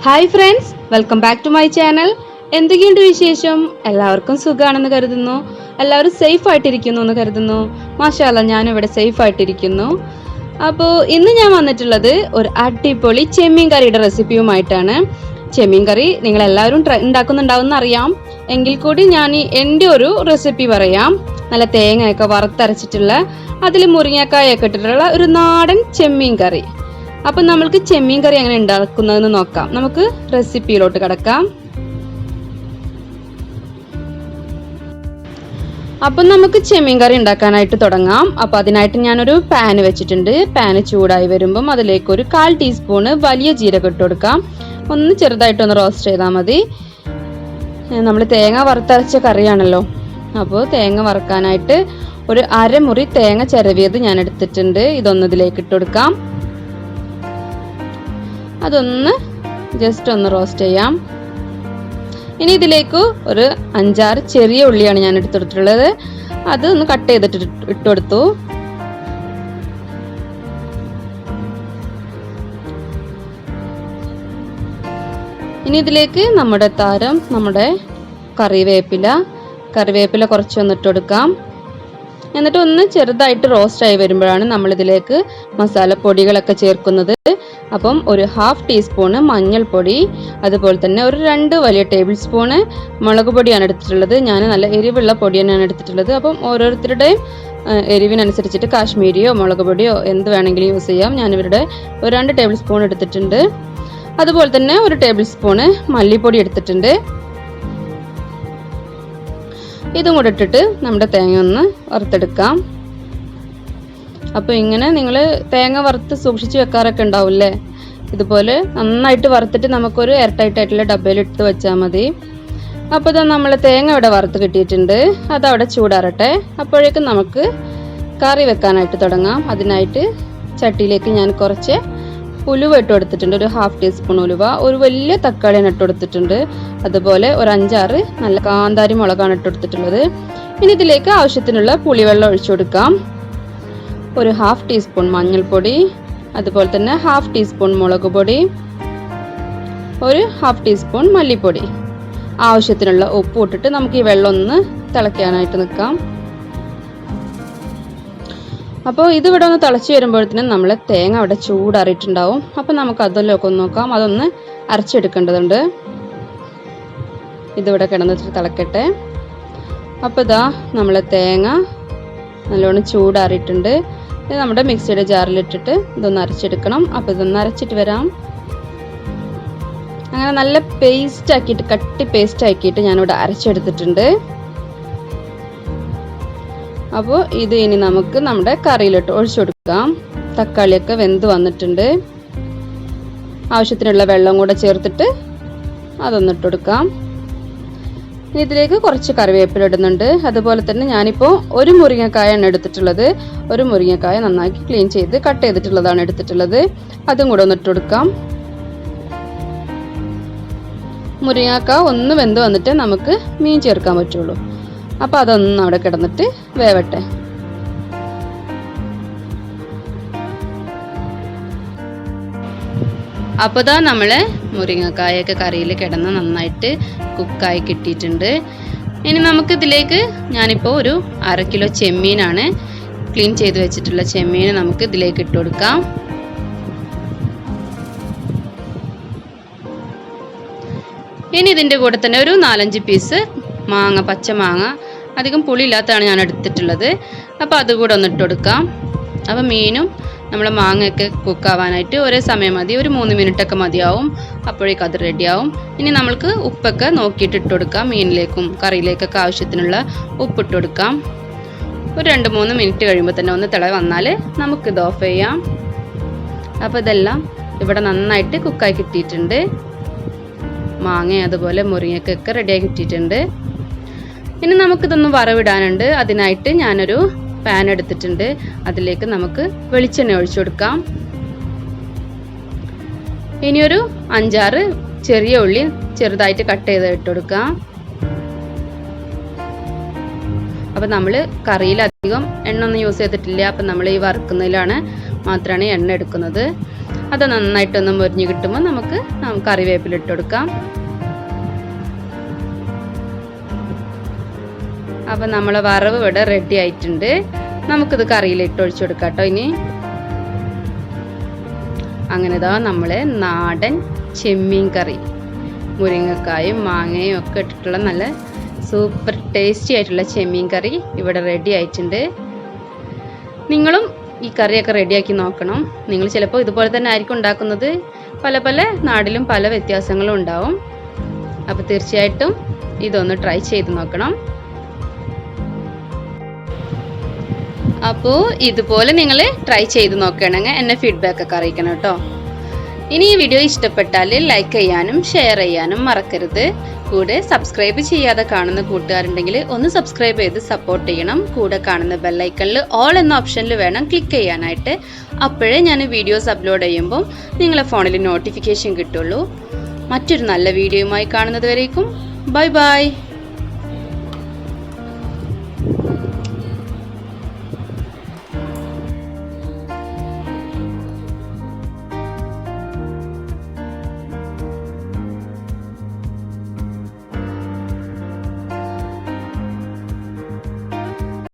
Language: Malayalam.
Hi friends, welcome back to my channel. എന്തൊക്കെയുണ്ട് വിശേഷം? എല്ലാവർക്കും സുഖമാണെന്ന് കരുതുന്നു. എല്ലാവരും സേഫ് ആയിട്ടിരിക്കുന്നു എന്ന് കരുതുന്നു. മാഷാഅല്ലാ, ഞാനും ഇവിടെ സേഫ് ആയിട്ടിരിക്കുന്നു. അപ്പോൾ ഇന്ന് ഞാൻ വന്നിട്ടുള്ളത് ഒരു അടിപൊളി ചെമ്മീൻ കറിയുടെ റെസിപ്പിയുമായിട്ടാണ്. ചെമ്മീൻ കറി നിങ്ങൾ എല്ലാവരും ഉണ്ടാക്കുന്നുണ്ടാവും അറിയാം. എങ്കിൽ കൂടി ഞാൻ എൻ്റെ ഒരു റെസിപ്പി പറയാം. നല്ല തേങ്ങയൊക്കെ വറുത്തരച്ചിട്ടുള്ള, അതിൽ മുരിങ്ങക്കായൊക്കെ ഇട്ടിട്ടുള്ള ഒരു നാടൻ ചെമ്മീൻ കറി. അപ്പം നമ്മൾക്ക് ചെമ്മീൻ കറി എങ്ങനെ ഉണ്ടാക്കുന്നതെന്ന് നോക്കാം. നമുക്ക് റെസിപ്പിയിലോട്ട് കിടക്കാം. അപ്പം നമുക്ക് ചെമ്മീൻ കറി ഉണ്ടാക്കാനായിട്ട് തുടങ്ങാം. അപ്പം അതിനായിട്ട് ഞാനൊരു പാന് വെച്ചിട്ടുണ്ട്. പാന് ചൂടായി വരുമ്പം അതിലേക്ക് ഒരു 1/4 ടീസ്പൂണ് വലിയ ജീരകം ഇട്ട് കൊടുക്കാം. ഒന്ന് ചെറുതായിട്ടൊന്ന് റോസ്റ്റ് ചെയ്താൽ മതി. നമ്മൾ തേങ്ങ വറുത്തരച്ച കറിയാണല്ലോ, അപ്പോൾ തേങ്ങ വറുക്കാനായിട്ട് ഒരു അരമുറി തേങ്ങ ചിരവിയത് ഞാൻ എടുത്തിട്ടുണ്ട്. ഇതൊന്ന് ഇതിലേക്ക് ഇട്ട് കൊടുക്കാം. അതൊന്ന് ജസ്റ്റ് ഒന്ന് റോസ്റ്റ് ചെയ്യാം. ഇനി ഇതിലേക്ക് ഒരു 5-6 ചെറിയ ഉള്ളിയാണ് ഞാൻ എടുത്തിട്ടുള്ളത്. അത് ഒന്ന് കട്ട് ചെയ്തിട്ട് ഇട്ടുകൊടുത്തു. ഇനി ഇതിലേക്ക് നമ്മുടെ കറിവേപ്പില കുറച്ചൊന്ന് ഇട്ടുകൊടുക്കാം. എന്നിട്ട് ഒന്ന് ചെറുതായിട്ട് റോസ്റ്റ് ആയി വരുമ്പോഴാണ് നമ്മളിതിലേക്ക് മസാലപ്പൊടികളൊക്കെ ചേർക്കുന്നത്. അപ്പം ഒരു 1/2 ടീസ്പൂണ് മഞ്ഞൾപ്പൊടി, അതുപോലെ തന്നെ ഒരു 2 വലിയ ടേബിൾ സ്പൂണ് മുളക് പൊടിയാണ് എടുത്തിട്ടുള്ളത്. ഞാൻ നല്ല എരിവുള്ള പൊടി തന്നെയാണ് എടുത്തിട്ടുള്ളത്. അപ്പം ഓരോരുത്തരുടെയും എരിവിനനുസരിച്ചിട്ട് കാശ്മീരിയോ മുളക് പൊടിയോ എന്ത് വേണമെങ്കിലും യൂസ് ചെയ്യാം. ഞാനിവരുടെ ഒരു 2 ടേബിൾ സ്പൂൺ എടുത്തിട്ടുണ്ട്. അതുപോലെ തന്നെ ഒരു ടേബിൾ സ്പൂണ് മല്ലിപ്പൊടി എടുത്തിട്ടുണ്ട്. ഇതും കൂടെ ഇട്ടിട്ട് നമ്മുടെ തേങ്ങ ഒന്ന് വറുത്തെടുക്കാം. അപ്പോൾ ഇങ്ങനെ നിങ്ങൾ തേങ്ങ വറുത്ത് സൂക്ഷിച്ച് വെക്കാറൊക്കെ ഉണ്ടാവില്ലേ, ഇതുപോലെ നന്നായിട്ട് വറുത്തിട്ട് നമുക്കൊരു എയർടൈറ്റ് ആയിട്ടുള്ള ഡബ്ബയിൽ ഇട്ട് വെച്ചാൽ മതി. അപ്പോൾ ഇതാ നമ്മൾ തേങ്ങ ഇവിടെ വറുത്ത് കിട്ടിയിട്ടുണ്ട്. അതവിടെ ചൂടാറട്ടെ. അപ്പോഴേക്കും നമുക്ക് കറി വെക്കാനായിട്ട് തുടങ്ങാം. അതിനായിട്ട് ചട്ടിയിലേക്ക് ഞാൻ കുറച്ച് ഉലുവ ഇട്ട് കൊടുത്തിട്ടുണ്ട്. ഒരു 1/2 ടീസ്പൂൺ ഉലുവ. ഒരു വലിയ തക്കാളിയാണ് ഇട്ട് കൊടുത്തിട്ടുണ്ട്. അതുപോലെ ഒരു 5-6 നല്ല കാന്താരി മുളകാണ് ഇട്ട് കൊടുത്തിട്ടുള്ളത്. ഇനി ഇതിലേക്ക് ആവശ്യത്തിനുള്ള പുളിവെള്ളം ഒഴിച്ചു കൊടുക്കാം. ഒരു 1/2 ടീസ്പൂൺ മഞ്ഞൾപ്പൊടി, അതുപോലെ തന്നെ 1/2 ടീസ്പൂൺ മുളക് പൊടി, ഒരു 1/2 ടീസ്പൂൺ മല്ലിപ്പൊടി, ആവശ്യത്തിനുള്ള ഉപ്പ് ഇട്ടിട്ട് നമുക്ക് ഈ വെള്ളം ഒന്ന് തിളയ്ക്കാനായിട്ട് നിൽക്കാം. അപ്പോൾ ഇതിവിടെ ഒന്ന് തിളച്ച് വരുമ്പോഴത്തേനും നമ്മൾ തേങ്ങ അവിടെ ചൂടാറിയിട്ടുണ്ടാവും. അപ്പം നമുക്ക് അതിലൊക്കെ ഒന്ന് നോക്കാം. അതൊന്ന് അരച്ചെടുക്കേണ്ടതുണ്ട്. ഇതിവിടെ കിടന്നിട്ട് തിളക്കട്ടെ. അപ്പോൾ ഇതാ നമ്മൾ തേങ്ങ നല്ലോണം ചൂടാറിയിട്ടുണ്ട്. ഇത് നമ്മുടെ മിക്സിയുടെ ജാറിലിട്ടിട്ട് ഇതൊന്ന് അരച്ചെടുക്കണം. അപ്പോൾ ഇതൊന്ന് അരച്ചിട്ട് വരാം. അങ്ങനെ നല്ല കട്ടി പേസ്റ്റ് ആക്കിയിട്ട് ഞാനിവിടെ അരച്ചെടുത്തിട്ടുണ്ട്. അപ്പോൾ ഇത് ഇനി നമുക്ക് നമ്മുടെ കറിയിലിട്ട് ഒഴിച്ചു കൊടുക്കാം. തക്കാളിയൊക്കെ വെന്ത് വന്നിട്ടുണ്ട്. ആവശ്യത്തിനുള്ള വെള്ളം കൂടെ ചേർത്തിട്ട് അതൊന്നിട്ട് കൊടുക്കാം. ഇതിലേക്ക് കുറച്ച് കറിവേപ്പില ഇടുന്നുണ്ട്. അതുപോലെ തന്നെ ഞാനിപ്പോൾ ഒരു മുരിങ്ങക്കായാണ് എടുത്തിട്ടുള്ളത്. ഒരു മുരിങ്ങക്കായ നന്നാക്കി ക്ലീൻ ചെയ്ത് കട്ട് ചെയ്തിട്ടുള്ളതാണ് എടുത്തിട്ടുള്ളത്. അതും കൂടെ ഒന്നിട്ട് കൊടുക്കാം. മുരിങ്ങക്ക ഒന്ന് വെന്ത് വന്നിട്ട് നമുക്ക് മീൻ ചേർക്കാൻ പറ്റുള്ളൂ. അപ്പോൾ അതൊന്നും അവിടെ കിടന്നിട്ട് വേവട്ടെ. അപ്പോൾ ഇതാ നമ്മൾ മുരിങ്ങക്കായൊക്കെ കറിയിൽ കിടന്ന് നന്നായിട്ട് കുക്കായി കിട്ടിയിട്ടുണ്ട്. ഇനി നമുക്കിതിലേക്ക് ഞാനിപ്പോൾ ഒരു 1/2 കിലോ ചെമ്മീനാണ് ക്ലീൻ ചെയ്ത് വെച്ചിട്ടുള്ള ചെമ്മീൻ നമുക്ക് ഇതിലേക്ക് ഇട്ട് കൊടുക്കാം. ഇനി ഇതിൻ്റെ കൂടെ തന്നെ ഒരു 4-5 പീസ് മാങ്ങ, പച്ചമാങ്ങ, അധികം പുളിയില്ലാത്തതാണ് ഞാൻ എടുത്തിട്ടുള്ളത്. അപ്പോൾ അതുകൂടെ ഒന്ന് ഇട്ട് കൊടുക്കാം. അപ്പോൾ മീനും നമ്മളെ മാങ്ങയൊക്കെ കുക്കാവാനായിട്ട് ഒരേ സമയം മതി. ഒരു 3 മിനിറ്റൊക്കെ മതിയാവും. അപ്പോഴേക്കും അത് റെഡിയാവും. ഇനി നമ്മൾക്ക് ഉപ്പൊക്കെ നോക്കിയിട്ട് ഇട്ട് കൊടുക്കാം. മീനിലേക്കും കറിയിലേക്കൊക്കെ ആവശ്യത്തിനുള്ള ഉപ്പിട്ട് കൊടുക്കാം. ഒരു 2-3 മിനിറ്റ് കഴിയുമ്പോൾ തന്നെ ഒന്ന് തിള വന്നാൽ നമുക്കിത് ഓഫ് ചെയ്യാം. അപ്പോൾ ഇതെല്ലാം ഇവിടെ നന്നായിട്ട് കുക്കായി കിട്ടിയിട്ടുണ്ട്. മാങ്ങ അതുപോലെ മുരിങ്ങയൊക്കെ റെഡിയായി കിട്ടിയിട്ടുണ്ട്. ഇനി നമുക്കിതൊന്ന് വറവിടാനുണ്ട്. അതിനായിട്ട് ഞാനൊരു പാൻ എടുത്തിട്ടുണ്ട്. അതിലേക്ക് നമുക്ക് വെളിച്ചെണ്ണ ഒഴിച്ചു കൊടുക്കാം. ഇനിയൊരു 5-6 ചെറിയ ഉള്ളി ചെറുതായിട്ട് കട്ട് ചെയ്ത് ഇട്ട് കൊടുക്കാം. അപ്പോൾ നമ്മൾ കറിയിൽ അധികം എണ്ണ ഒന്നും യൂസ് ചെയ്തിട്ടില്ല. അപ്പം നമ്മൾ ഈ വറുക്കുന്നതിലാണ് മാത്രമാണ് എണ്ണ എടുക്കുന്നത്. അത് നന്നായിട്ടൊന്ന് മൊരിഞ്ഞ് കിട്ടുമ്പോൾ നമുക്ക് കറിവേപ്പില ഇട്ട് കൊടുക്കാം. അപ്പം നമ്മളെ വറവ് ഇവിടെ റെഡി ആയിട്ടുണ്ട്. നമുക്കിത് കറിയിലിട്ട് ഒഴിച്ചു കൊടുക്കാം കേട്ടോ. ഇനി അങ്ങനെ ഇതാ നമ്മളെ നാടൻ ചെമ്മീൻ കറി മുരിങ്ങക്കായും മാങ്ങയും ഒക്കെ ഇട്ടിട്ടുള്ള നല്ല സൂപ്പർ ടേസ്റ്റി ആയിട്ടുള്ള ചെമ്മീൻ കറി ഇവിടെ റെഡി ആയിട്ടുണ്ട്. നിങ്ങളും ഈ കറിയൊക്കെ റെഡിയാക്കി നോക്കണം. നിങ്ങൾ ചിലപ്പോൾ ഇതുപോലെ തന്നെ ആയിരിക്കും ഉണ്ടാക്കുന്നത്. പല പല നാട്ടിലും പല വ്യത്യാസങ്ങളും ഉണ്ടാവും. അപ്പോൾ തീർച്ചയായിട്ടും ഇതൊന്ന് ട്രൈ ചെയ്ത് നോക്കണം. അപ്പോൾ ഇതുപോലെ നിങ്ങൾ ട്രൈ ചെയ്ത് നോക്കുകയാണെങ്കിൽ എന്നെ ഫീഡ്ബാക്ക് ഒക്കെ അറിയിക്കണം കേട്ടോ. ഇനി ഈ വീഡിയോ ഇഷ്ടപ്പെട്ടാൽ ലൈക്ക് ചെയ്യാനും ഷെയർ ചെയ്യാനും മറക്കരുത്. കൂടെ സബ്സ്ക്രൈബ് ചെയ്യാതെ കാണുന്ന കൂട്ടുകാരുണ്ടെങ്കിൽ ഒന്ന് സബ്സ്ക്രൈബ് ചെയ്ത് സപ്പോർട്ട് ചെയ്യണം. കൂടെ കാണുന്ന ബെല്ലൈക്കണിൽ ഓൾ എന്ന ഓപ്ഷനിൽ വേണം ക്ലിക്ക് ചെയ്യാനായിട്ട്. അപ്പോഴേ ഞാൻ വീഡിയോസ് അപ്ലോഡ് ചെയ്യുമ്പോൾ നിങ്ങളെ ഫോണിൽ നോട്ടിഫിക്കേഷൻ കിട്ടുള്ളൂ. മറ്റൊരു നല്ല വീഡിയോയുമായി കാണുന്നത് വരേക്കും ബൈ ബൈ.